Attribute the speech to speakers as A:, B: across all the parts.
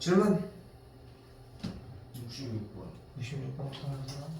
A: 질문
B: 66번.
A: 66번 찾는 사람.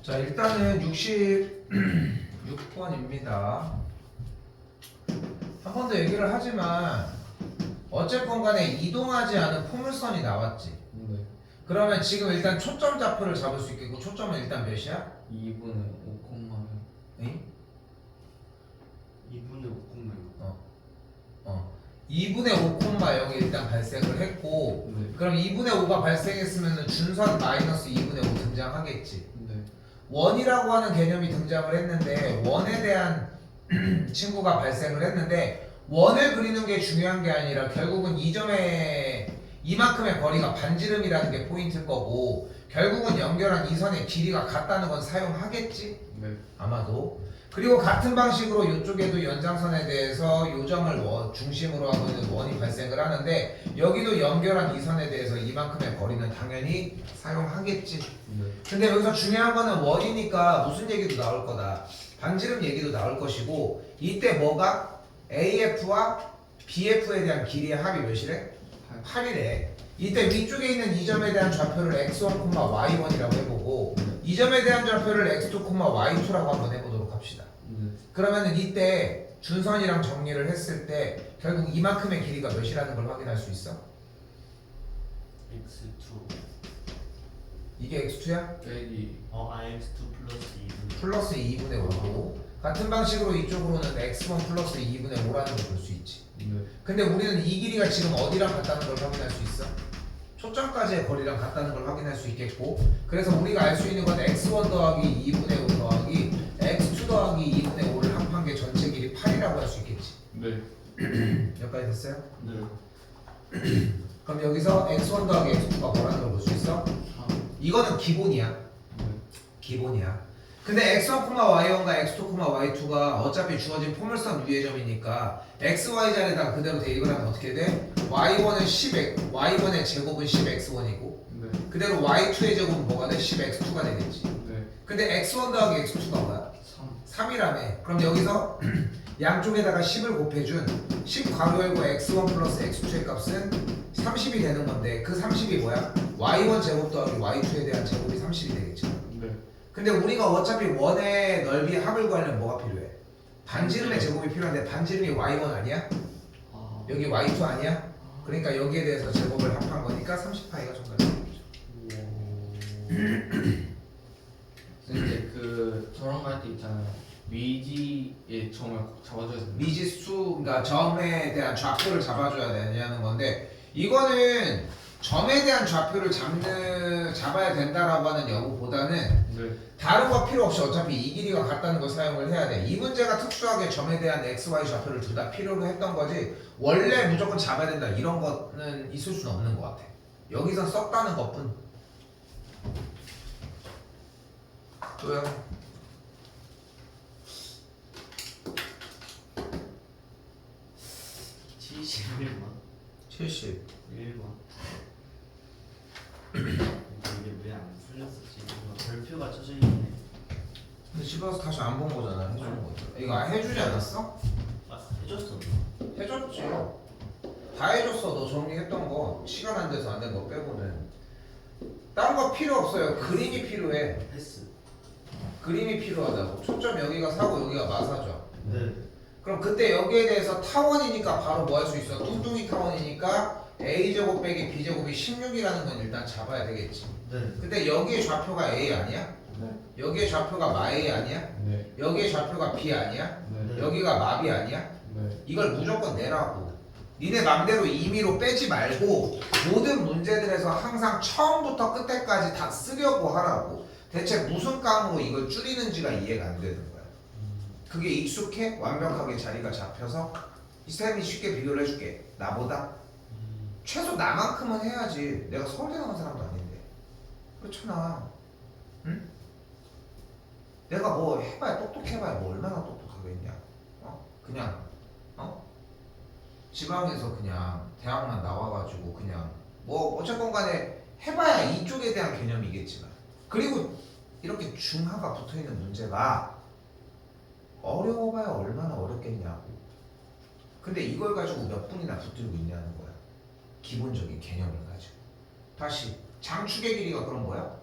A: 자, 일단은 66번입니다. 한 번 더 얘기를 하지만 어쨌건 간에 이동하지 않은 포물선이 나왔지.
B: 네.
A: 그러면 지금 일단 초점 좌표를 잡을 수 있겠고 초점은 일단 몇이야?
B: 2분의 5콤마요.
A: 응?
B: 2분의 5콤마요.
A: 2분의 5,0이 일단 발생을 했고
B: 네.
A: 그럼 2분의 5가 발생했으면 준선 마이너스 2분의 5 등장하겠지.
B: 네.
A: 원이라고 하는 개념이 등장을 했는데 원에 대한 친구가 발생을 했는데 원을 그리는 게 중요한 게 아니라 결국은 이 점에 이만큼의 거리가 반지름이라는 게 포인트일 거고 결국은 연결한 이 선의 길이가 같다는 건 사용하겠지?
B: 네.
A: 아마도. 그리고 같은 방식으로 이쪽에도 연장선에 대해서 요점을 중심으로 하고 있는 원이 발생을 하는데 여기도 연결한 이 선에 대해서 이만큼의 거리는 당연히 사용하겠지.
B: 네.
A: 근데 여기서 중요한 거는 원이니까 무슨 얘기도 나올 거다. 반지름 얘기도 나올 것이고 이때 뭐가 AF와 BF에 대한 길이의 합이 몇이래? 8이래. 이때 위쪽에 있는 이 점에 대한 좌표를 x1, y1이라고 해보고 이 점에 대한 좌표를 x2, y2라고 한번 해보도록 합시다.
B: 네.
A: 그러면은 이때 준선이랑 정리를 했을 때 결국 이만큼의 길이가 몇이라는 걸 확인할 수 있어?
C: x2
A: 이게 x2야?
B: 빼기
C: x2 플러스 2분
A: 플러스 2분의 5고 같은 방식으로 이쪽으로는 x1 플러스 2분의 5라는 걸 볼 수 있지.
B: 네.
A: 근데 우리는 이 길이가 지금 어디랑 같다는 걸 확인할 수 있어? 초점까지의 거리랑 같다는 걸 확인할 수 있겠고 그래서 우리가 알 수 있는 건 x1 더하기 2분의 5 더하기 x2 더하기 2분의 5를 합한 게 전체 길이 8이라고 할 수 있겠지.
B: 네.
A: 여기까지 됐어요?
B: 네.
A: 그럼 여기서 x1 더하기 x2가 뭐라는 걸 볼 수 있어?
B: 3.
A: 이거는 기본이야.
B: 네.
A: 기본이야. 근데 x1, y1과 x2, y2가 어차피 주어진 포물선 위의 점이니까 x, y 자리에다가 그대로 대입을 하면 어떻게 돼? y1은 10x, y1의 제곱은 10x1이고
B: 네.
A: 그대로 y2의 제곱은 뭐가 돼? 10x2가 되겠지.
B: 네.
A: 근데 x1 더하기 x2가 뭐야?
B: 3.
A: 3이라며. 그럼 여기서 양쪽에다가 10을 곱해준 10 괄호 열고 x1 플러스 x2의 값은 30이 되는 건데 그 30이 뭐야? y1 제곱 더하기 y2에 대한 제곱이 30이 되겠죠.
B: 네.
A: 근데 우리가 어차피 원의 넓이 합을 구하려면 뭐가 필요해? 반지름의 제곱이 필요한데 반지름이 y1 아니야?
B: 아.
A: 여기 y2 아니야? 그러니까 여기에 대해서 제곱을 합한 거니까 30파이가 정답인 거죠.
B: 근데 그 저런 거 할 때 있잖아요. 미지의 점을 꼭 잡아줘야 됩니다.
A: 미지수, 그러니까 점에 대한 좌표를 잡아줘야 되냐는 건데 이거는 점에 대한 좌표를 잡아야 된다라고 하는 여부보다는
B: 네.
A: 다른 거 필요 없이 어차피 이 길이가 같다는 걸 사용을 해야 돼. 이 문제가 특수하게 점에 대한 x, y 좌표를 둘 다 필요로 했던 거지 원래 무조건 잡아야 된다 이런 거는 있을 수는 없는 것 같아. 여기서 썼다는 것뿐. 또요?
C: 번
A: 70.
C: 1번 이게 왜 안 풀렸었지? 이거 별표가 쳐져 있네.
A: 근데 집에 와서 다시 안 본 거잖아. 해주는 거죠. 이거 해주지 않았어?
C: 아 해줬어.
A: 해줬지. 다 해줬어. 너 정리했던 거 시간 안 돼서 안 된 거 빼고는. 다른 거 필요 없어요. 그림이 필요해.
C: 패스.
A: 그림이 필요하다고. 초점 여기가 사고 여기가 마사죠.
C: 네.
A: 그럼 그때 여기에 대해서 타원이니까 바로 뭐 할 수 있어? 뚱뚱이 타원이니까 a제곱 빼기 b제곱이 16이라는 건 일단 잡아야 되겠지.
C: 네.
A: 근데 여기의 좌표가 a 아니야?
B: 네.
A: 여기의 좌표가 마A 아니야?
B: 네.
A: 여기의 좌표가 b 아니야?
B: 네.
A: 여기가 마비 아니야?
B: 네.
A: 이걸 무조건 내라고. 니네 맘대로 임의로 빼지 말고 모든 문제들에서 항상 처음부터 끝에까지 다 쓰려고 하라고. 대체 무슨 깡으로 이걸 줄이는지가 이해가 안 되는 거야. 그게 익숙해? 완벽하게 자리가 잡혀서 이 쌤이 쉽게 비교를 해줄게. 나보다 최소 나만큼은 해야지. 내가 서울대 나온 사람도 아닌데. 그렇잖아. 응? 내가 뭐 해봐야 똑똑해봐야 뭐 얼마나 똑똑하겠냐. 그냥 지방에서 그냥 대학만 나와가지고 그냥 뭐 어쨌건 간에 해봐야 이쪽에 대한 개념이겠지만, 그리고 이렇게 중하가 붙어있는 문제가 어려워봐야 얼마나 어렵겠냐고. 근데 이걸 가지고 몇 분이나 붙들고 있냐는 거야. 기본적인 개념을 가지고. 다시 장축의 길이가 그런 거야?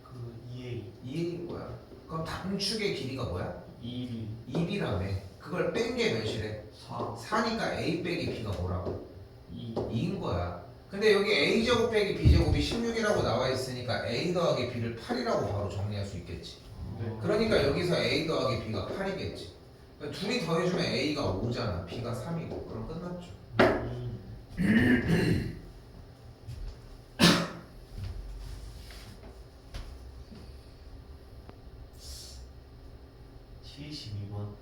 C: 그 2A
A: 2A인 거야. 그럼 단축의 길이가 뭐야?
B: 2B
A: 2B라며. 그걸 뺀 게 몇이래?
B: 4
A: 4니까 A 빼기 B가 뭐라고?
B: 2
A: 2인 거야. 근데 여기 A제곱 빼기 B제곱이 16이라고 나와 있으니까 A 더하기 B를 8이라고 바로 정리할 수 있겠지.
B: 네.
A: 그러니까 여기서 A 더하기 B가 8이겠지. 그러니까 둘이 더해주면 A가 5잖아. B가 3이고. 그럼 끝났죠.
C: 72번.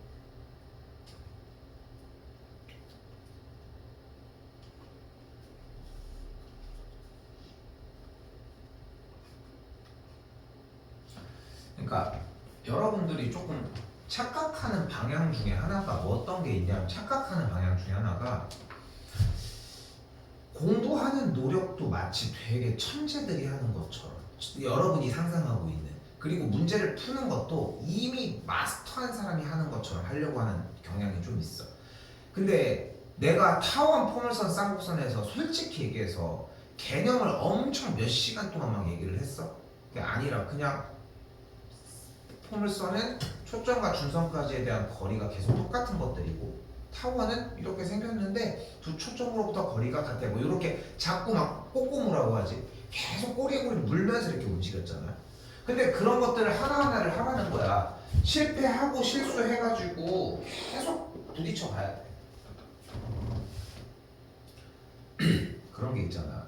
A: 그러니까 여러분들이 조금 착각하는 방향 중에 하나가 뭐 어떤 게 있냐면, 착각하는 방향 중에 하나가 공부하는 노력도 마치 되게 천재들이 하는 것처럼 여러분이 상상하고 있는, 그리고 문제를 푸는 것도 이미 마스터한 사람이 하는 것처럼 하려고 하는 경향이 좀 있어. 근데 내가 타원 포물선 쌍곡선에서 솔직히 얘기해서 개념을 엄청 몇 시간 동안 막 얘기를 했어? 그게 아니라 그냥 포물선은 초점과 중점까지에 대한 거리가 계속 똑같은 것들이고, 타원은 이렇게 생겼는데 두 초점으로부터 거리가 같아. 뭐 이렇게 자꾸 막 꼬꼬무라고 하지. 계속 꼬리에 꼬리 물면서 이렇게 움직였잖아. 근데 그런 것들을 하나하나를 하라는 거야. 실패하고 실수해가지고 계속 부딪혀 봐야 돼. 그런 게 있잖아.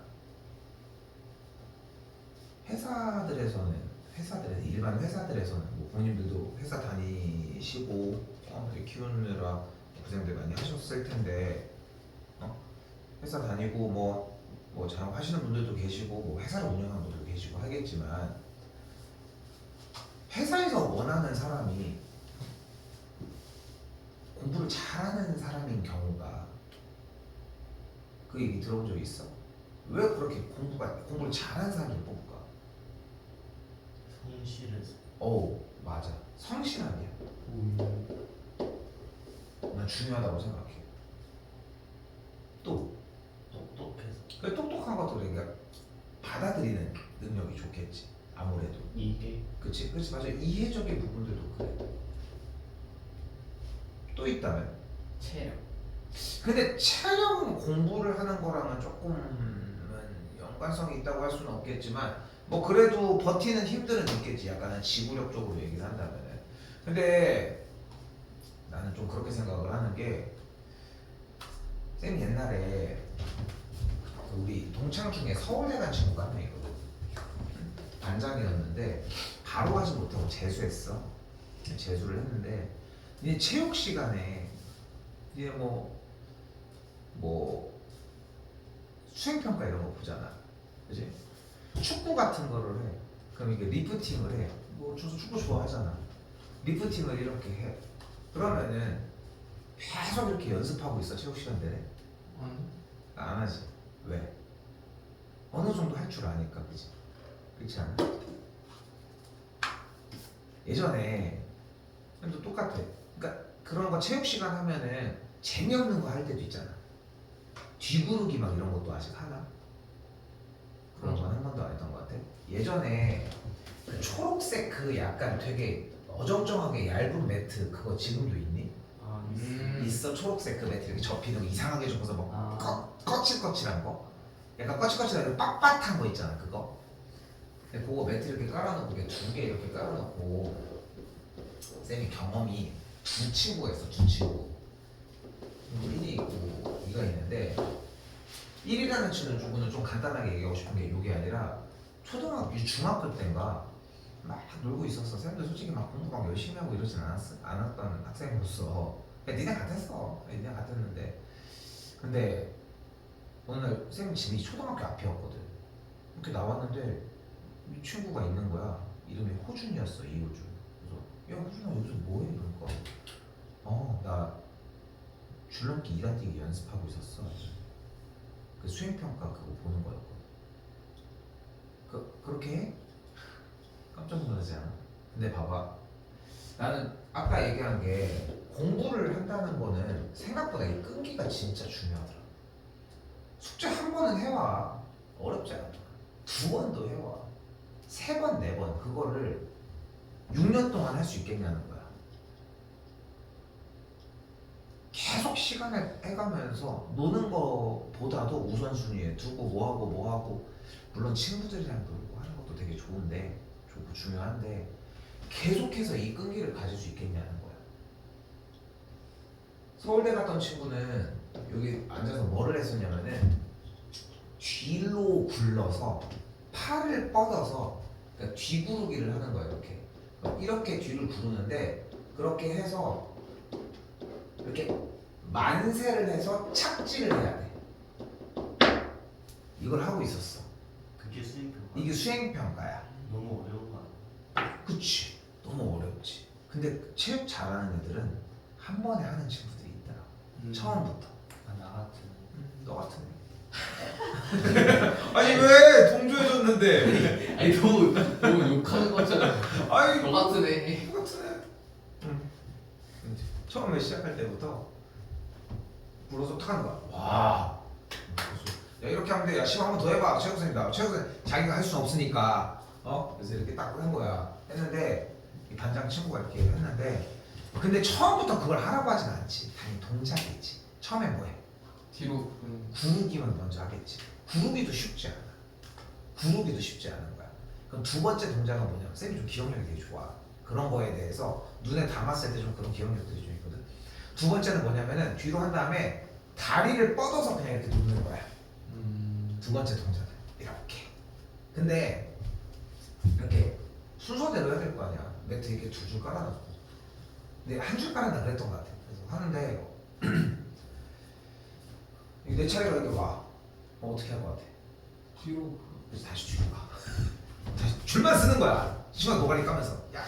A: 일반 회사들에서는 뭐 본인들도 회사 다니시고 키우느라 고생들 많이 하셨을 텐데, 회사 다니고 뭐 자영하시는 분들도 계시고 뭐 회사를 운영하는 분들도 계시고 하겠지만, 회사에서 원하는 사람이 공부를 잘하는 사람인 경우가, 그 얘기 들어본 적 있어? 왜 그렇게 공부를 잘하는 사람을 뽑을까?
C: 성실해서.
A: 맞아. 성실 아니야. 난 중요하다고 생각해. 또
C: 똑똑해서.
A: 그 똑똑한 것도 그러니까 받아들이는 능력이 좋겠지. 아무래도.
B: 이게
A: 그치 맞아. 이해적인 부분들도 그래. 또 있다면?
B: 체력
A: 근데 체력은 공부를 하는 거랑은 조금은 연관성이 있다고 할 수는 없겠지만, 뭐 그래도 버티는 힘들은 있겠지. 약간은 지구력적으로 얘기를 한다면은. 근데 나는 좀 그렇게 생각을 하는 게, 쌤 옛날에 우리 동창 중에 서울대 간 친구가 한 명 있거든. 반장이었는데 바로 가지 못하고 재수했어. 재수를 했는데 이제 체육 시간에 이제 뭐 수행평가 이런 거 보잖아. 그지? 축구 같은 거를 해. 그럼 이게 리프팅을 해. 뭐 저도 축구 좋아하잖아. 리프팅을 이렇게 해. 그러면은 계속 이렇게 연습하고 있어. 체육 시간 내내. 안 하지. 왜? 어느 정도 할 줄 아니까. 그지? 그렇지 않아? 예전에 또 똑같아. 그러니까 그런 거 체육 시간 하면은 재미없는 거 할 때도 있잖아. 뒤구르기 막 이런 것도 아직 하나? 그런 건 한 번도 안 했던 것 같아. 예전에 그 초록색 그 약간 되게 어정쩡하게 얇은 매트, 그거 지금도 있니? 있어. 초록색 그 매트 이렇게 접히는 거 이상하게 접어서 막 거칠거칠한 거? 약간 거칠거칠하게 빳빳한 거 있잖아. 그거. 근데 그거 매트 이렇게 깔아놓고 두 개 이렇게 깔아놓고 쌤이 경험이 두 친구가 있어. 두 친구. 1이 있고 2가 있는데, 1이라는 친구는 좀 간단하게 얘기하고 싶은 게 이게 아니라 중학교 때인가 막 놀고 있었어. 쌤도 솔직히 막 공부 막 열심히 하고 이러진 않았던 학생으로서. 니네 같았어. 니네 같았는데. 근데 어느 날 선생님 집이 초등학교 앞이었거든. 이렇게 나왔는데 이 친구가 있는 거야. 이름이 호준이었어. 이호준. 그래서 야 호준아 여기서 뭐해? 이러니까 나 줄넘기 2단 뛰기 연습하고 있었어. 그 수행평가 그거 보는 거였거든. 그렇게 해? 깜짝 놀라지 않아? 근데 봐봐, 나는 아까 얘기한 게 공부를 한다는 거는 생각보다 이 끈기가 진짜 중요하더라. 숙제 한 번은 해와. 어렵지 않아. 두 번도 해와. 세 번, 네 번. 그거를 6년 동안 할 수 있겠냐는 거야. 계속 시간을 해가면서 노는 거보다도 우선순위에 두고 뭐하고 물론 친구들이랑 놀고 하는 것도 되게 좋은데 좋고 중요한데 계속해서 이 끈기를 가질 수 있겠냐는 거야. 서울대 갔던 친구는 여기 앉아서 뭐를 했었냐면은 뒤로 굴러서 팔을 뻗어서 그러니까 뒤구르기를 하는 거야. 이렇게 뒤를 구르는데 그렇게 해서 이렇게 만세를 해서 착지를 해야 돼. 이걸 하고 있었어.
C: 그게 수행평가.
A: 이게 수행평가야.
C: 너무 어려운 거 아니야?
A: 그치. 너무 어렵지. 근데 체육 잘하는 애들은 한 번에 하는 친구들이 있더라. 처음부터.
C: 나 같은.
A: 너 같은 애. 아니 왜 동조해줬는데?
B: 아니 너무 욕하는 거잖아.
A: 아니
B: 너 같은 애.
A: 너 같은 애. 처음에 시작할 때부터 불어서 탁 하는 거야. 와. 야 이렇게 하면 돼. 야 시험 한번 더 해봐. 최고 선생님이다. 최고 선생님 자기가 할 수는 없으니까. 그래서 이렇게 딱 한 거야. 했는데 이 반장 친구가 이렇게 했는데 근데 처음부터 그걸 하라고 하진 않지. 당연히 동작이지. 처음엔 뭐해?
B: 뒤로
A: 구르기만 먼저 하겠지. 구르기도 쉽지 않아. 구르기도 쉽지 않은 거야. 그럼 두 번째 동작은 뭐냐면 쌤이 좀 기억력이 되게 좋아. 그런 거에 대해서 눈에 담았을 때 좀 그런 기억력들이 좀 있거든. 두 번째는 뭐냐면은 뒤로 한 다음에 다리를 뻗어서 그냥 이렇게 눕는 거야. 두 번째 동작은 이렇게. 근데 이렇게 순서대로 해야 될 거 아니야. 매트 이렇게 두 줄 깔아놓고. 근데 한 줄 깔았나 그랬던 것 같아. 그래서 하는데 내 차례가 이렇게 와. 어떻게 할 것 같아?
B: 뒤로
A: 그래서 다시 뒤로 가. 다시 줄만 쓰는 거야. 시간 노가리 까면서 야.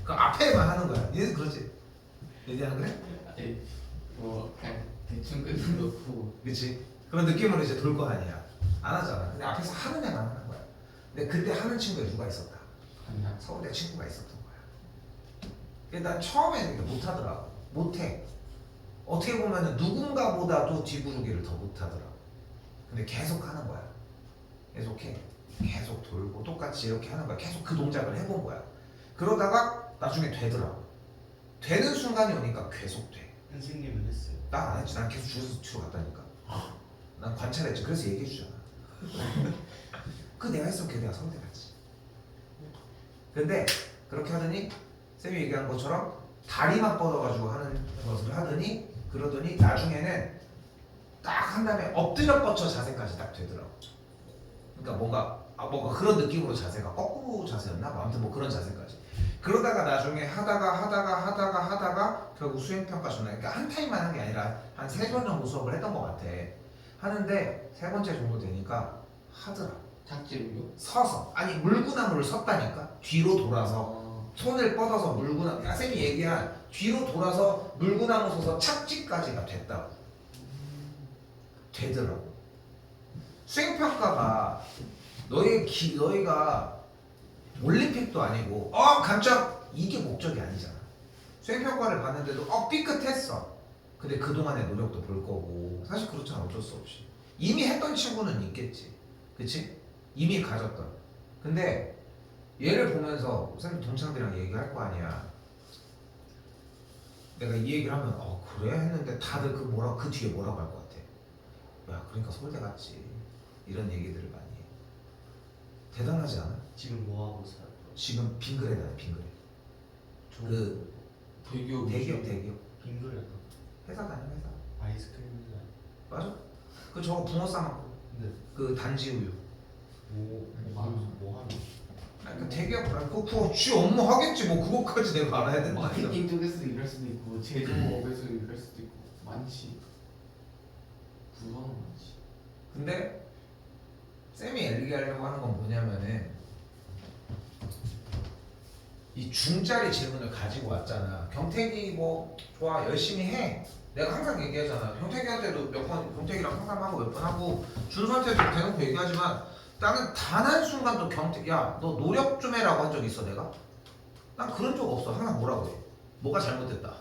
A: 그 앞에만 하는 거야. 얘는 그러지. 얘는 안 그래?
B: 아니 뭐 그냥 대충 끊어놓고
A: 그렇지. 그런 느낌으로 이제 돌 거 아니야. 안 하잖아. 근데 앞에서 하는 애만 하는 거야. 근데 그때 하는 친구에 누가 있었다?
B: 아니야.
A: 서울대 친구가 있었던 거야. 근데 난 처음에는 이렇게 못하더라고. 못해. 어떻게 보면은 누군가보다도 뒤구르기를 더 못하더라고. 근데 계속 하는 거야. 계속해. 계속 돌고 똑같이 이렇게 하는 거야. 계속 그 동작을 해본 거야. 그러다가 나중에 되더라고. 되는 순간이 오니까 계속 돼.
C: 선생님은 했어요.
A: 나 안 했지. 난 계속 줄여서 뒤로 갔다니까. 난 관찰했지. 그래서 얘기해 주잖아. 그 내가 했으면 걔 내가 서울대 갔지. 근데 그렇게 하더니 쌤이 얘기한 것처럼 다리만 뻗어가지고 하는 것을 하더니 그러더니 나중에는 딱 한 다음에 엎드려 뻗쳐 자세까지 딱 되더라고. 그러니까 뭔가 그런 느낌으로 자세가 거꾸로 자세였나? 뭐 아무튼 뭐 그런 자세까지. 그러다가 나중에 하다가 결국 수행평가 전에 그러니까 한 타임만 한 게 아니라 한 3번 정도 수업을 했던 것 같아. 하는데 세 번째 정도 되니까 하더라.
B: 착지로요?
A: 서서 아니 물구나무를 섰다니까. 뒤로 돌아서 손을 뻗어서 물구나무. 쌤이 얘기한 뒤로 돌아서 물구나무 서서 착지까지가 됐다고. 되더라고. 수행평가가 너희가 올림픽도 아니고 깜짝 이게 목적이 아니잖아. 수행평가를 봤는데도 삐끗했어. 근데 그동안의 노력도 볼 거고 사실 그렇잖아. 어쩔 수 없이 이미 했던 친구는 있겠지. 그치? 이미 가졌던. 근데 얘를 보면서 쌤 동창들이랑 얘기할 거 아니야. 내가 이 얘기를 하면 그래? 했는데 다들 그 뒤에 뭐라고 할 것 같아. 야 그러니까 서울대 갔지. 이런 얘기들을 많이 해. 대단하지 않아?
C: 지금 뭐 하고 살아요?
A: 지금 빙그레 나요. 빙그레. 그
B: 대기업
A: 대기업
C: 빙그레가
A: 회사 다녀. 회사.
C: 아이스크림 회사.
A: 맞아. 그 저거 붕어 싸먹고
C: 네.
A: 그 단지 우유.
C: 뭐 하는?
A: 아니 그 대기업 그거 쥐 업무 하겠지. 뭐 그거까지 내가 알아야 된다.
B: 마케팅 쪽에서 일할 수도 있고 제조업에서 일할 수도 있고 많지. 무서운 거지.
A: 근데 쌤이 얘기하려고 하는 건 뭐냐면은 이 중짜리 질문을 가지고 왔잖아. 경택이 뭐 좋아 열심히 해. 내가 항상 얘기하잖아. 경택이한테도 몇 번 경택이랑 상담하고 몇 번 하고 준수한테도 대놓고 얘기하지만 나는 단 한순간도 경택 야 너 노력 좀 해라고 한 적 있어 내가? 난 그런 적 없어. 항상 뭐라고 해? 뭐가 잘못됐다.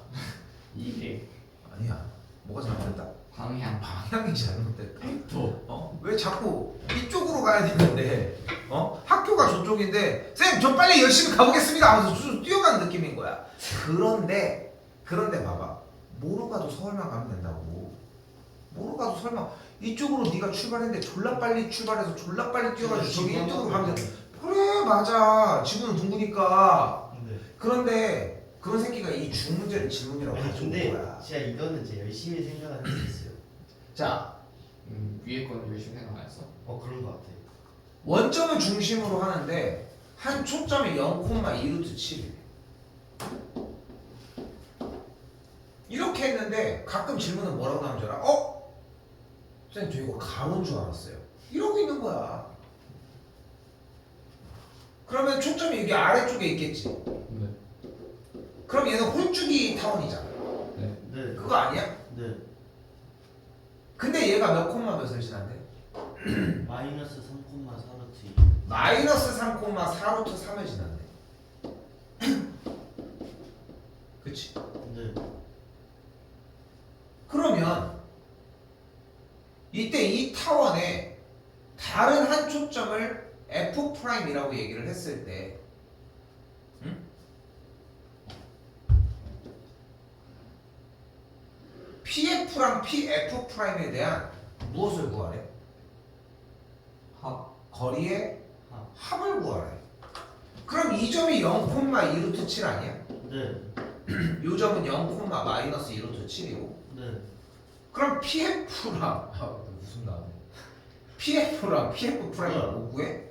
B: 이게
A: 아니야. 뭐가 잘못됐다?
B: 방향.
A: 방향이 잘못됐다.
B: 또.
A: 왜 자꾸 이쪽으로 가야 되는데 학교가 저쪽인데 쌤 저 빨리 열심히 가보겠습니다 하면서 쭉 뛰어가는 느낌인 거야. 그런데 봐봐. 뭐로 가도 서울만 가면 된다고. 뭐로 가도 설마 이쪽으로 네가 출발했는데 졸라 빨리 출발해서 졸라 빨리 뛰어가지고 저기 이쪽으로 가면 돼. 그래 맞아. 지구는 둥그니까.
C: 네.
A: 그런데 그런 새끼가 이 중문제를 질문이라고
C: 아니
A: 가지고 온
C: 근데
A: 거야.
C: 제가 이거는 제 열심히 생각을 했었어요.
A: 자
B: 위에 거는 열심히 생각 안 했어.
C: 그런 것 같아요.
A: 원점을 중심으로 하는데 한 초점이 0,2루트 7이래. 이렇게 했는데 가끔 질문은 뭐라고 나오는 줄 알아? 쌤 저 이거 가로인 줄 알았어요. 이러고 있는 거야. 그러면 초점이 여기 아래쪽에 있겠지.
B: 네.
A: 그럼 얘는 홀쭉이 타원이잖아.
B: 네.
C: 네.
A: 그거 아니야?
C: 네.
A: 근데 얘가 몇 콤마 몇을 지난대?
C: 마이너스 3,4루트 2.
A: 마이너스 3,4루트 3을 지난대. 그치?
C: 네.
A: 그러면 이때 이 타원에 다른 한 초점을 F'이라고 얘기를 했을 때 PF랑 PF'에 대한 무엇을 구하래? 거리의 합을 구하래. 그럼 이 점이 0,2루트 7 아니야?
C: 네.
A: 이 점은 0, 마이너스 2루트 7이고
C: 네.
A: 그럼 PF랑 무슨 나네 PF랑 PF 프라임 뭐 구해?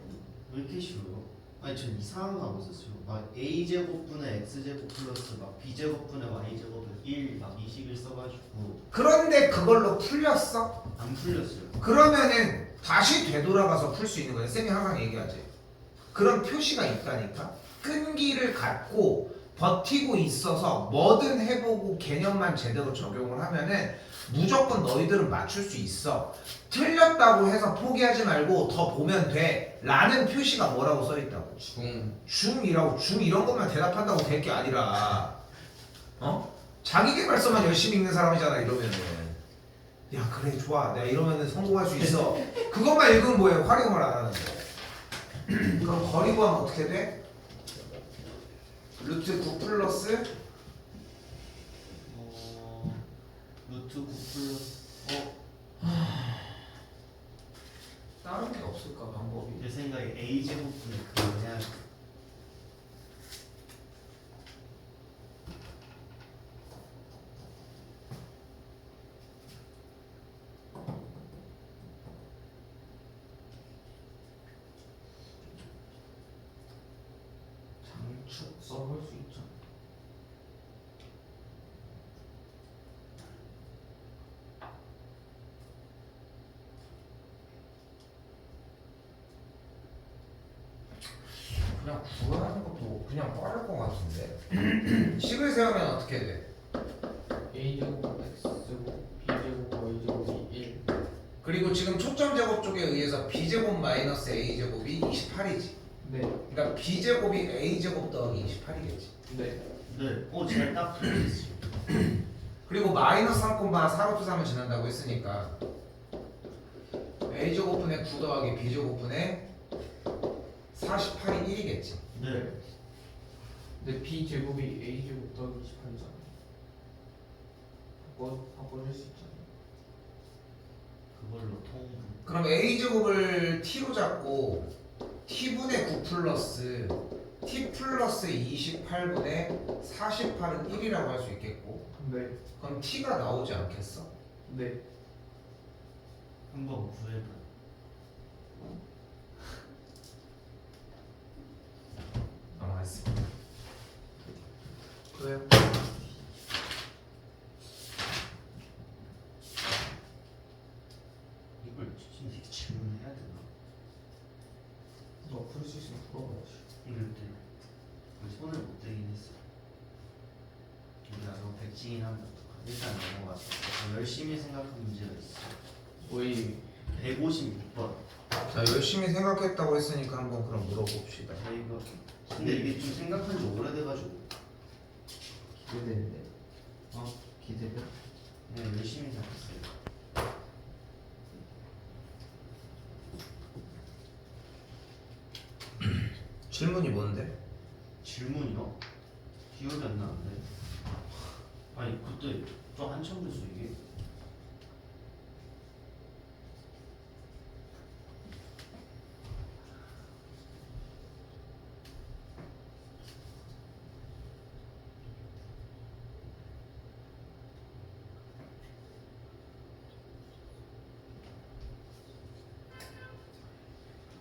C: 왜 이렇게 쉬워요? 아니 전 이상한 거 안 썼어요. 막 a제곱분의 x제곱 플러스 막 b제곱분의 y제곱은 1 막 이 식을 써가지고
A: 그런데 그걸로 풀렸어?
C: 안 풀렸어요.
A: 그러면은 다시 되돌아가서 풀 수 있는 거야. 쌤이 항상 얘기하지. 그런 표시가 있다니까. 끈기를 갖고 버티고 있어서 뭐든 해보고 개념만 제대로 적용을 하면은 무조건 너희들은 맞출 수 있어. 틀렸다고 해서 포기하지 말고 더 보면 돼 라는 표시가 뭐라고 써있다고? 중이라고. 중 이런 것만 대답한다고 될 게 아니라 자기계발서만 열심히 읽는 사람이잖아 이러면은. 야 그래 좋아 내가 이러면은 성공할 수 있어. 그것만 읽으면 뭐해? 활용을 안 하는 거. 그럼 거리 구하면 어떻게 돼? 루트 9 플러스
C: 루트 9 플러스
A: 다른 게 없을까 방법이?
C: 제 생각에 a제곱분의 그거 해야 돼.
B: 장축 써볼 수 있죠.
A: 그냥 구하는 것도 그냥 빠를 것 같은데. 식을 세우면 어떻게 돼?
B: a제곱 x제곱 b제곱 y제곱이 1.
A: 그리고 지금 초점 제곱 쪽에 의해서 b제곱 마이너스 a제곱이 28이지.
B: 네.
A: 그러니까 b제곱이 a제곱 더하기 28이겠지.
B: 네.
C: 네. 제가 딱 그랬어요.
A: 그리고 마이너스 3,4루트 3을 지난다고 했으니까 a제곱분의 9 더하기 b제곱분의 48이 1이겠지.
C: 네.
B: 근데 b제곱이 a제곱 더하기 28이잖아. 바꿔줄 수 있잖아.
C: 그걸로 통분.
A: 그럼 a제곱을 t로 잡고 t분의 9 플러스 t 플러스 28분의 48은 1이라고 할 수 있겠고
B: 네.
A: 그럼 t가 나오지 않겠어?
B: 네.
C: 한번 구해봐.
A: 넘어가겠습니다.
B: 그래요. 풀 수 있으면 풀어봐야지.
C: 이럴 때 손을 못 대긴 했어. 우리가 너무 백지긴 한다. 일단 넘어가서 더 열심히 생각한 문제가 있어.
B: 거의
C: 156번.
A: 자 열심히 생각했다고 했으니까 한번 그럼 물어봅시다.
C: 이거 근데 이게 좀 생각한 지 오래돼가지고
B: 기대되는데. 기대돼?
C: 그냥 열심히 생각했어요.
A: 질문이 뭔데?
C: 질문이요? 기억이 안 나는데. 아니 그때 좀 한참 됐어 이게.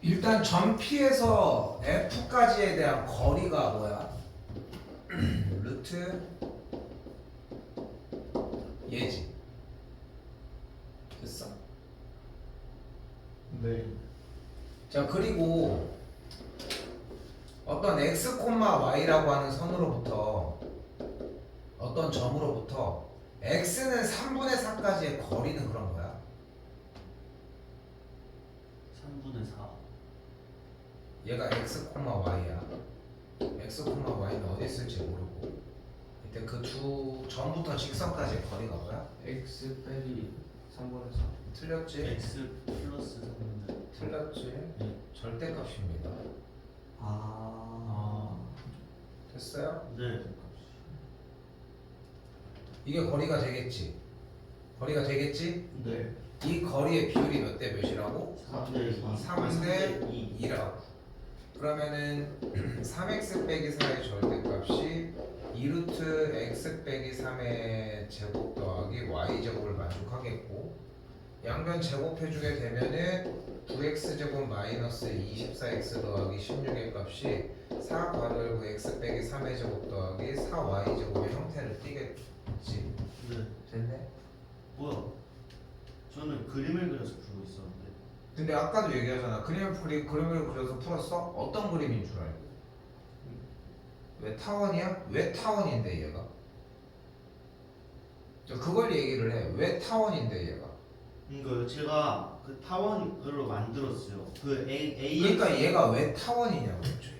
A: 일단 점 P에서 F까지에 대한 거리가 뭐야? 루트 얘지. 됐어.
B: 네.
A: 자 그리고 어떤 x, y라고 하는 선으로부터 어떤 점으로부터 x는 3분의 4까지의 거리는 그런 거야.
C: 3분의 4.
A: 얘가 x, y야. x, y는 어디 있을지 모르고 이때 그 두 점부터 직선까지의 거리가 뭐야?
B: x 빼기 3분의 4.
A: 틀렸지?
C: x 플러스 3분의.
A: 틀렸지?
C: 네.
A: 절대값입니다. 됐어요?
C: 네.
A: 이게 거리가 되겠지? 거리가 되겠지?
B: 네.
A: 이 거리의 비율이 몇 대 몇이라고?
C: 3대 2.
A: 3대 2라고. 그러면은 3x 빼기 4의 절대값이 2루트 x 빼기 3의 제곱 더하기 y 제곱을 만족하겠고 양변 제곱해주게 되면은 9x 제곱 마이너스 24x 더하기 16의 값이 4 괄호 열고 x 빼기 3의 제곱 더하기 4y 제곱의 형태를 띠겠지.
C: 네.
A: 됐네?
C: 뭐야? 저는 그림을 그려서 풀고 있었는데.
A: 근데 아까도 얘기하잖아. 그림을 그려서 풀었어? 어떤 그림인 줄 알고? 왜 타원이야? 왜 타원인데 얘가? 그걸 얘기를 해. 왜 타원인데 얘가?
C: 그러니까 제가 그 타원으로 만들었어요. 그 A
A: 그러니까 얘가 왜 타원이냐고 애초에.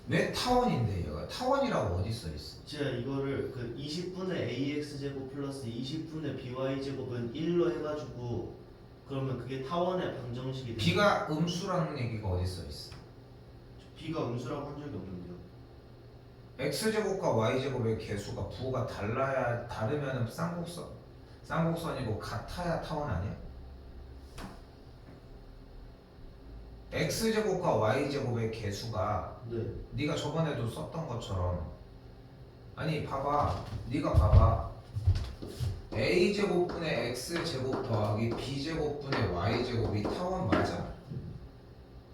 A: 왜 타원인데 얘가? 타원이라고 어디 써 있어?
C: 제가 이거를 그 20분의 ax 제곱 플러스 20분의 by 제곱은 1로 해가지고 그러면 그게 타원의 방정식이 되는
A: B가 음수라는 얘기가 어디 써 있어?
C: b가 음수라고 한 적이 없는데요.
A: x제곱과 y제곱의 개수가 부호가 다르면 쌍곡선이고 같아야 타원 아니야? x제곱과 y제곱의 개수가
C: 네.
A: 네가 저번에도 썼던 것처럼 아니 봐봐 네가 봐봐 a제곱분의 x제곱 더하기 b제곱분의 y제곱이 타원 맞아?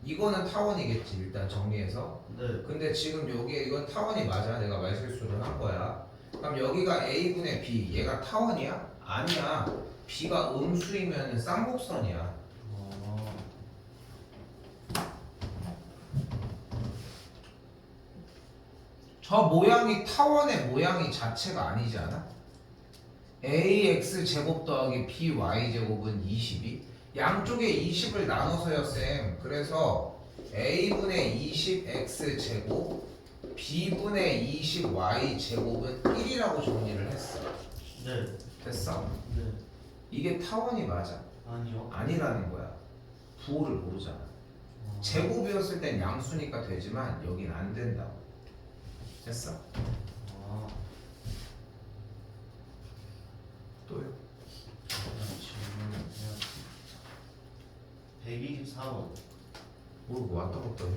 A: 이거는 타원이겠지 일단 정리해서.
C: 네.
A: 근데 지금 여기에 이건 타원이 맞아. 내가 말실수를 한 거야. 그럼 여기가 a분의 b 얘가 타원이야? 아니야. b가 음수이면 쌍곡선이야. 저 모양이 타원의 모양이 자체가 아니지 않아? ax 제곱 더하기 by 제곱은 20이 양쪽에 20을 나눠서요 쌤. 그래서 a분의 20x 제곱 b분의 20y 제곱은 1이라고 정리를 했어.
C: 네.
A: 됐어?
C: 네.
A: 이게 타원이 맞아?
C: 아니요.
A: 아니라는 거야. 부호를 모르잖아. 제곱이었을 땐 양수니까 되지만 여긴 안 된다고. 됐어?
C: 아.
A: 또요?
C: 질문 124번.
A: 모르고 왔다 갔다 해.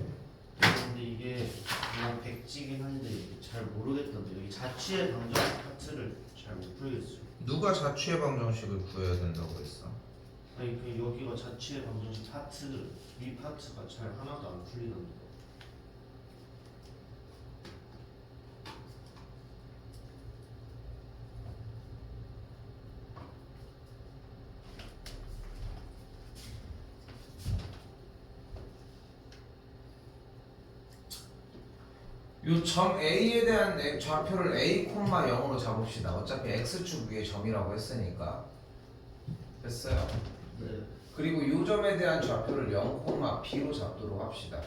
C: 근데 이게 그냥 백지긴 한데 잘 모르겠던데 여기 자취의 방정 파트를 잘 못 풀겠어요.
A: 누가 자취의 방정식을 구해야 된다고 했어?
C: 아니 그 여기가 자취의 방정식 파트 위 파트가 잘 하나도 안 풀리던데.
A: 요 점 A에 대한 좌표를 A, 0으로 잡읍시다. 어차피 X축 위에 점이라고 했으니까. 됐어요?
C: 네.
A: 그리고 요 점에 대한 좌표를 0, B로 잡도록 합시다.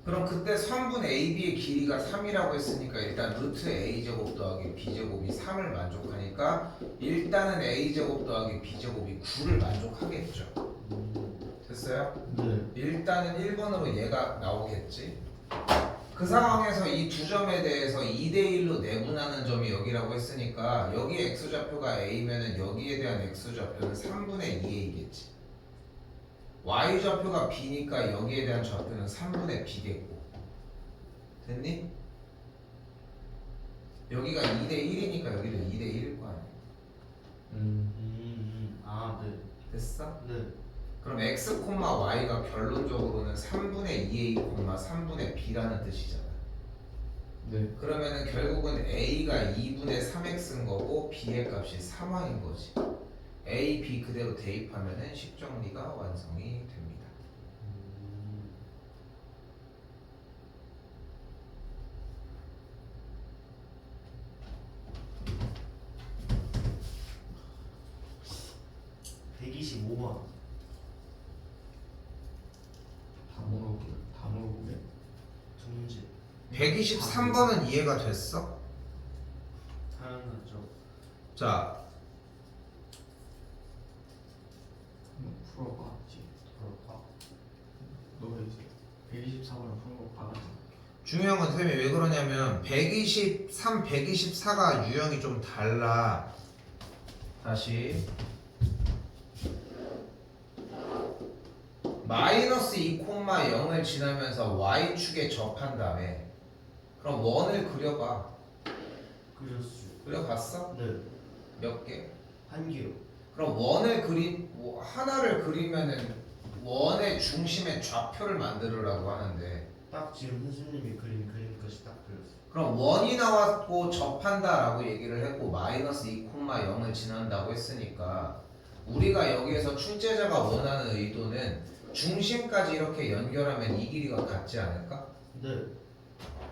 A: 그럼 그때 선분 AB의 길이가 3이라고 했으니까 일단 루트 A제곱 더하기 B제곱이 3을 만족하니까 일단은 A제곱 더하기 B제곱이 9를 만족하겠죠. 됐어요?
C: 네.
A: 일단은 1번으로 얘가 나오겠지. 그 상황에서 이 두 점에 대해서 2대1로 내분하는 점이 여기라고 했으니까 여기 X좌표가 A면은 여기에 대한 X좌표는 3분의 2A겠지. Y좌표가 B니까 여기에 대한 좌표는 3분의 B겠고. 됐니? 여기가 2대1이니까 여기도 2대1일 거 아니야.
C: 아, 네.
A: 됐어?
C: 네.
A: 그럼 X, Y가 결론적으로는 3분의 2A, 3분의 B라는 뜻이잖아.
B: 네.
A: 그러면은 결국은 A가 2분의 3X인 거고 B의 값이 3Y인 거지. A, B 그대로 대입하면은 식정리가 완성이 됩니다.
C: 음. 125번.
B: 다 물어보게.
C: 두 문제.
A: 123번은 이해가 됐어?
C: 당연하죠.
A: 자,
B: 풀어봤지.
C: 그럴까?
B: 너가 이제 124번을 푸는 거 봐가지고.
A: 중요한 건 쌤이 왜 그러냐면 123, 124가 유형이 좀 달라. 다시 마이너스 2,0을 지나면서 y축에 접한 다음에 그럼 원을 그려봐.
C: 그렸어요.
A: 그려봤어?
C: 네.
A: 몇 개?
C: 한 개요.
A: 그럼 원을 하나를 그리면은 원의 중심의 좌표를 만들으라고 하는데
C: 딱 지금 선생님이 그린 그림까지 딱 그렸어요.
A: 그럼 원이 나왔고 접한다라고 얘기를 했고 마이너스 2,0을 지난다고 했으니까 우리가 여기에서 출제자가 원하는 의도는 중심까지 이렇게 연결하면 이 길이가 같지 않을까?
C: 네.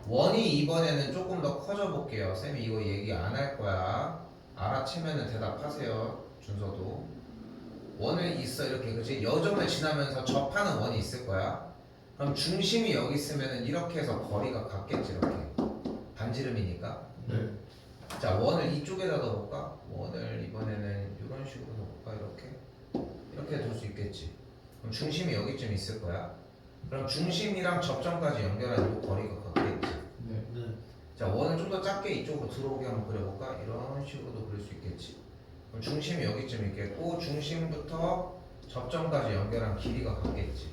A: 원이 이번에는 조금 더 커져 볼게요. 쌤이 이거 얘기 안 할 거야. 알아채면은 대답하세요. 준서도. 원을 있어 이렇게 그치? 여점을 지나면서 접하는 원이 있을 거야. 그럼 중심이 여기 있으면은 이렇게 해서 거리가 같겠지 이렇게. 반지름이니까.
C: 네.
A: 자 원을 이쪽에다 넣어볼까? 원을 이번에는 이런 식으로 넣어볼까? 이렇게 둘 수 있겠지. 그럼 중심이 여기쯤 있을 거야. 그럼 중심이랑 접점까지 연결한 이 거리가 같겠지.
B: 네.
C: 네.
A: 자 원을 좀 더 작게 이쪽으로 들어오게 한번 그려볼까? 이런 식으로도 그릴 수 있겠지. 그럼 중심이 여기쯤 있겠고 중심부터 접점까지 연결한 길이가 같겠지.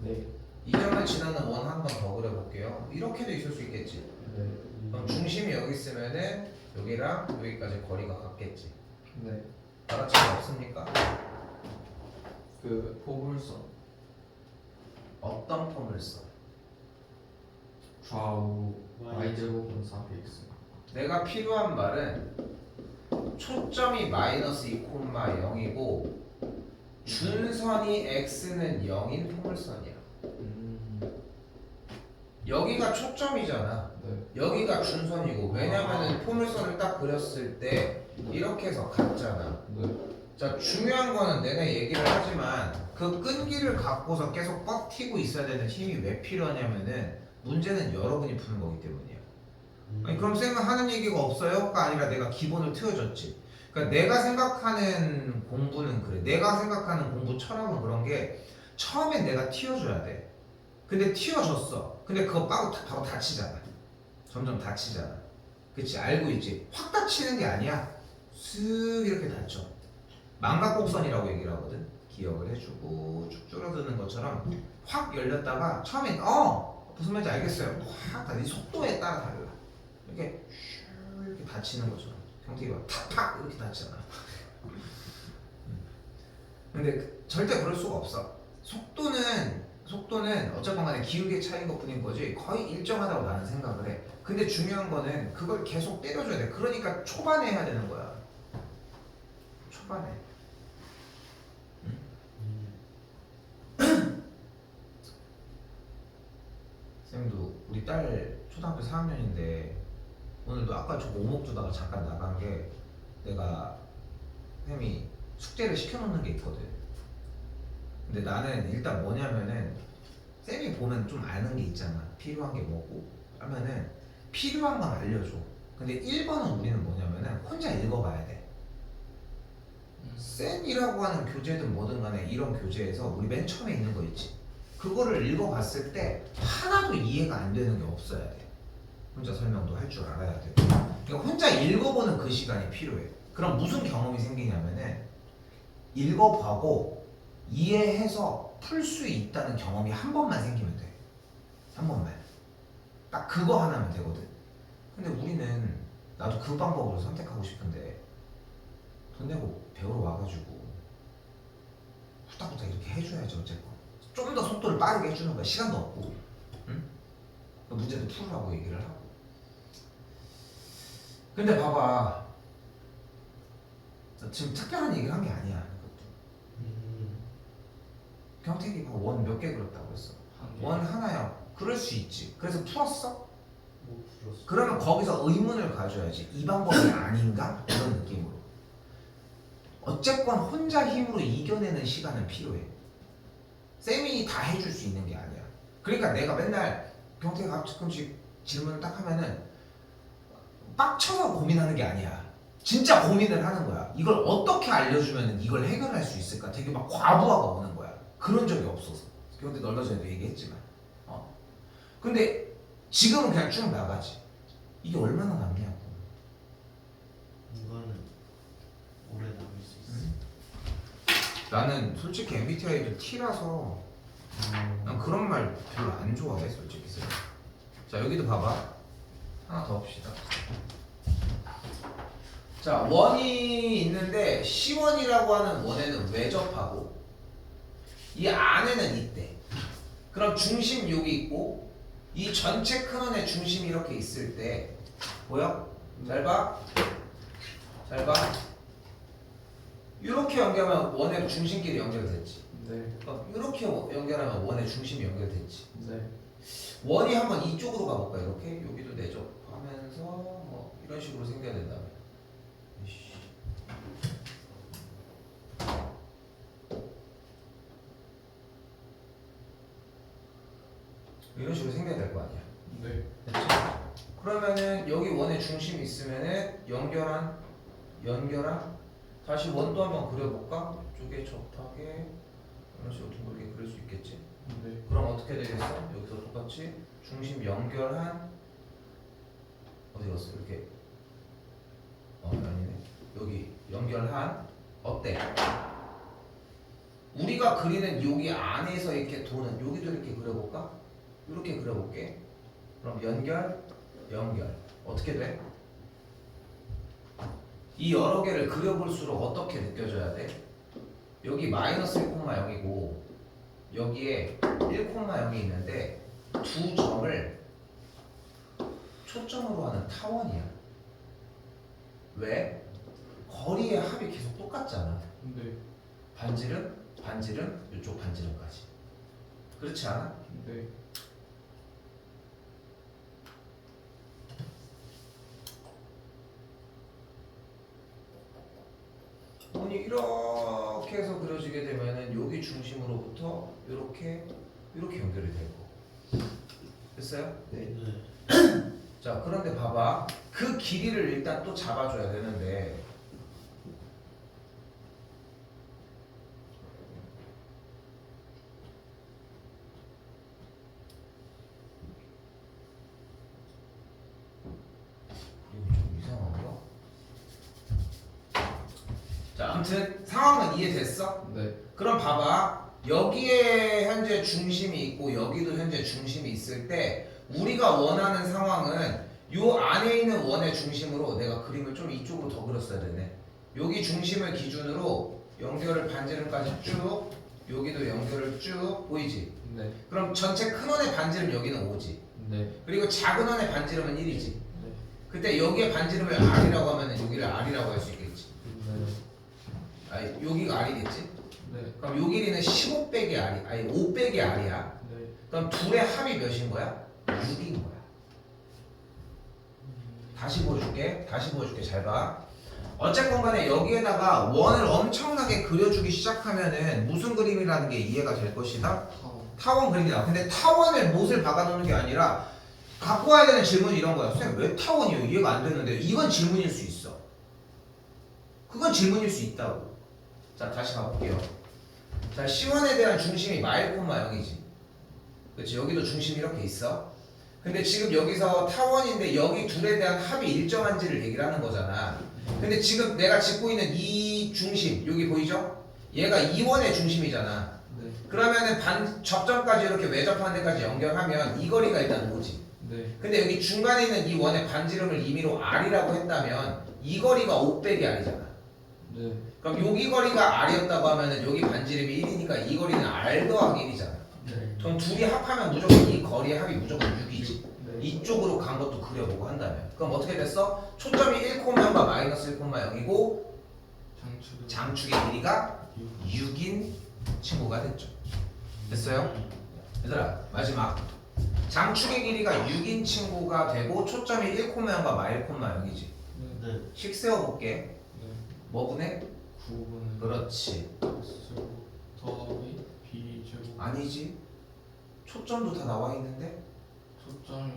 B: 네.
A: 이 점을 지나는 원 한 번 더 그려볼게요. 이렇게도 있을 수 있겠지.
B: 네.
A: 그럼 중심이 여기 있으면은 여기랑 여기까지 거리가 같겠지.
B: 네.
A: 알아차이 없습니까?
B: 그 포물선
A: 어떤 폼을 써?
B: 좌우 y제곱은 4px.
A: 내가 필요한 말은 초점이 마이너스 2,0이고 준선이 x는 0인 포물선이야. 여기가 초점이잖아.
B: 네.
A: 여기가 준선이고 왜냐면은 포물선을 딱 그렸을 때 이렇게 해서 같잖아.
B: 네.
A: 자 중요한 거는 내내 얘기를 하지만 그 끈기를 갖고서 계속 버티고 있어야 되는 힘이 왜 필요하냐면은 문제는 여러분이 푸는 거기 때문이야. 아니 그럼 쌤은 하는 얘기가 없어요?가 아니라 내가 기본을 트여줬지. 그러니까 내가 생각하는 공부는 그래. 내가 생각하는 공부 철학은 그런 게 처음엔 내가 튀어줘야 돼. 근데 튀어줬어. 근데 그거 바로 다치잖아. 점점 다치잖아. 그치? 알고 있지? 확 다치는 게 아니야. 쓱 이렇게 다쳐. 망각곡선이라고 얘기를 하거든. 기억을 해주고 쭉 줄어드는 것처럼 확 열렸다가 처음엔 무슨 말인지 알겠어요. 확 이 속도에 따라 달라. 이렇게 슈 이렇게 다치는 것처럼 형태가 탁탁 이렇게 다치잖아. 근데 절대 그럴 수가 없어. 속도는 어쨌건 간에 기울기의 차이인 것 뿐인 거지 거의 일정하다고 나는 생각을 해. 근데 중요한 거는 그걸 계속 때려줘야 돼. 그러니까 초반에 해야 되는 거야. 초반에. 쌤도 우리 딸 초등학교 4학년인데 오늘도 아까 저 오목 주다가 잠깐 나간 게 내가 쌤이 숙제를 시켜놓는 게 있거든. 근데 나는 일단 뭐냐면은 쌤이 보면 좀 아는 게 있잖아. 필요한 게 뭐고 하면은 필요한 건 알려줘. 근데 1번은 우리는 뭐냐면은 혼자 읽어봐야 돼. 쌤이라고 하는 교재든 뭐든 간에 이런 교재에서 우리 맨 처음에 있는 거 있지. 그거를 읽어봤을 때 하나도 이해가 안 되는 게 없어야 돼. 혼자 설명도 할 줄 알아야 돼. 그러니까 혼자 읽어보는 그 시간이 필요해. 그럼 무슨 경험이 생기냐면은 읽어보고 이해해서 풀 수 있다는 경험이 한 번만 생기면 돼. 한 번만. 딱 그거 하나면 되거든. 근데 우리는 나도 그 방법으로 선택하고 싶은데 돈 내고 배우러 와가지고 후딱후딱 이렇게 해줘야지 어쨌건. 좀 더 속도를 빠르게 해주는 거야. 시간도 없고, 응? 문제도 풀으라고 얘기를 하고. 근데 봐봐, 나 지금 특별한 얘기를 한 게 아니야. 이것도. 경택이 원 몇 개 그렸다고 했어. 원 하나야. 그럴 수 있지. 그래서 풀었어?
C: 못 풀었어.
A: 그러면 거기서 의문을 가져야지. 이 방법이 아닌가? 이런 느낌으로. 어쨌건 혼자 힘으로 이겨내는 시간은 필요해. 쌤이 다 해줄 수 있는 게 아니야. 그러니까 내가 맨날 경태가 가끔씩 질문을 딱 하면은 빡쳐서 고민하는 게 아니야. 진짜 고민을 하는 거야. 이걸 어떻게 알려주면 이걸 해결할 수 있을까? 되게 막 과부하가 오는 거야. 그런 적이 없어서. 경태 얼마 전에도 얘기했지만. 근데 지금은 그냥 쭉 나가지. 이게 얼마나 남냐고.
C: 이거는 오래 남을 수 있어.
A: 나는 솔직히 MBTI도 T라서 난 그런 말 별로 안 좋아해 솔직히. 자 여기도 봐봐. 하나 더 봅시다. 자 원이 있는데 C1이라고 하는 원에는 왜 접하고 이 안에는 있대. 그럼 중심 여기 있고 이 전체 큰 원의 중심이 이렇게 있을 때 보여? 잘 봐. 잘 봐. 이렇게 연결하면 원의 중심끼리 연결됐지.
B: 네.
A: 이렇게 연결하면 원의 중심이 연결됐지.
B: 네.
A: 원이 한번 이쪽으로 가볼까? 이렇게 여기도 내접하면서 뭐 이런 식으로 생겨야 된다면. 이씨. 이런 식으로 생겨야 될 거 아니야.
B: 네.
A: 됐지? 그러면은 여기 원의 중심이 있으면은 연결한 다시 원도 한번 그려볼까? 이쪽에 접하게 이런 식으로 둥글게 그릴 수 있겠지?
B: 네.
A: 그럼 어떻게 되겠어? 여기서 똑같이 중심 연결한 어디 갔어? 이렇게 아니네. 여기 연결한 어때? 우리가 그리는 여기 안에서 이렇게 도는 여기도 이렇게 그려볼까? 이렇게 그려볼게. 그럼 연결 어떻게 돼? 이 여러 개를 그려볼수록 어떻게 느껴져야 돼? 여기 마이너스 1,0이고 여기에 1,0이 있는데 두 점을 초점으로 하는 타원이야. 왜? 거리의 합이 계속 똑같잖아.
B: 네.
A: 반지름, 이쪽 반지름까지. 그렇지 않아?
B: 네.
A: 원이 이렇게 해서 그려지게 되면은 여기 중심으로부터 이렇게 연결이 되고. 됐어요?
C: 네.
A: 자, 그런데 봐봐. 그 길이를 일단 또 잡아줘야 되는데 이거 좀 이상한가? 자, 아무튼 상황은 이해됐어?
B: 네.
A: 그럼 봐봐. 여기에 현재 중심이 있고 여기도 현재 중심이 있을 때 우리가 원하는 상황은 요 안에 있는 원의 중심으로 내가 그림을 좀 이쪽으로 더 그렸어야 되네. 여기 중심을 기준으로 연결을 반지름까지 쭉 여기도 연결을 쭉 보이지?
B: 네.
A: 그럼 전체 큰 원의 반지름 여기는 5지.
B: 네.
A: 그리고 작은 원의 반지름은 1이지.
B: 네.
A: 그때 여기에 반지름을 R이라고 하면 여기를 R이라고 할 수 있겠지.
B: 네.
A: 아니 여기가 R이겠지?
B: 네.
A: 그럼 요 길이는 15 빼기 R이 5 빼기 R이야.
B: 네.
A: 그럼 둘의 합이 몇인 거야? 6인 거야. 다시 보여줄게. 잘 봐. 어쨌건 간에 여기에다가 원을 엄청나게 그려주기 시작하면은 무슨 그림이라는 게 이해가 될 것이다. 타원 그림이 나와. 근데 타원을 못을 박아놓는 게 아니라 갖고 와야 되는 질문이 이런 거야. 선생님 왜 타원이요? 이해가 안 되는데. 이건 질문일 수 있어. 그건 질문일 수 있다고. 자, 다시 가볼게요. 자, C1에 대한 중심이 마일 콤마 0이지. 그렇지? 여기도 중심이 이렇게 있어. 근데 지금 여기서 타원인데 여기 둘에 대한 합이 일정한지를 얘기를 하는 거잖아. 근데 지금 내가 짚고 있는 이 중심, 여기 보이죠? 얘가 2원의 중심이잖아.
B: 네.
A: 그러면은 접점까지 이렇게 외접하는 데까지 연결하면 이 거리가 일단 오지.
B: 네.
A: 근데 여기 중간에 있는 이 원의 반지름을 임의로 R이라고 했다면 이 거리가 5 빼기 R이잖아.
B: 네.
A: 그럼 여기 거리가 R이었다고 하면은 여기 반지름이 1이니까 이 거리는 R 더하기 1이잖아.
B: 네.
A: 그럼 둘이 합하면 무조건 이 거리의 합이 무조건 6이지.
B: 네.
A: 이쪽으로 간 것도 그려보고 한다면. 그럼 어떻게 됐어? 초점이 1,0과 마이너스 1,0이고 장축의 길이가 6인 친구가 됐죠. 됐어요? 얘들아 마지막. 장축의 길이가 6인 친구가 되고 초점이 1,0과 마일 0이지.
C: 네.
A: 식 세워볼게.
B: 네.
A: 뭐 분해?
B: 9분의
A: 그렇지.
B: X제곱 더하기 B제곱
A: 아니지. 초점도 다 나와 있는데
B: 초점이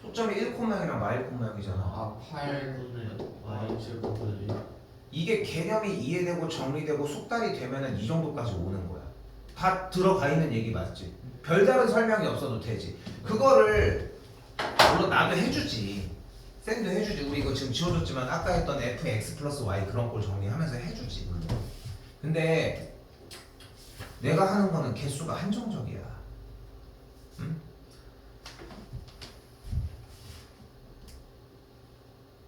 A: 초점이 1,0이랑 마일 0이잖아.
C: 8분의 Y제곱을
A: 이게 개념이 이해되고 정리되고 숙달이 되면은 이 정도까지 오는 거야. 다 들어가 있는 얘기 맞지? 별다른 설명이 없어도 되지. 그거를 물론 나도 해주지. 쌤도 해주지. 우리 이거 지금 지워줬지만 아까 했던 fx 플러스 y 그런 걸 정리하면서 해주지. 물론. 근데 내가 하는 거는 개수가 한정적이야. 응?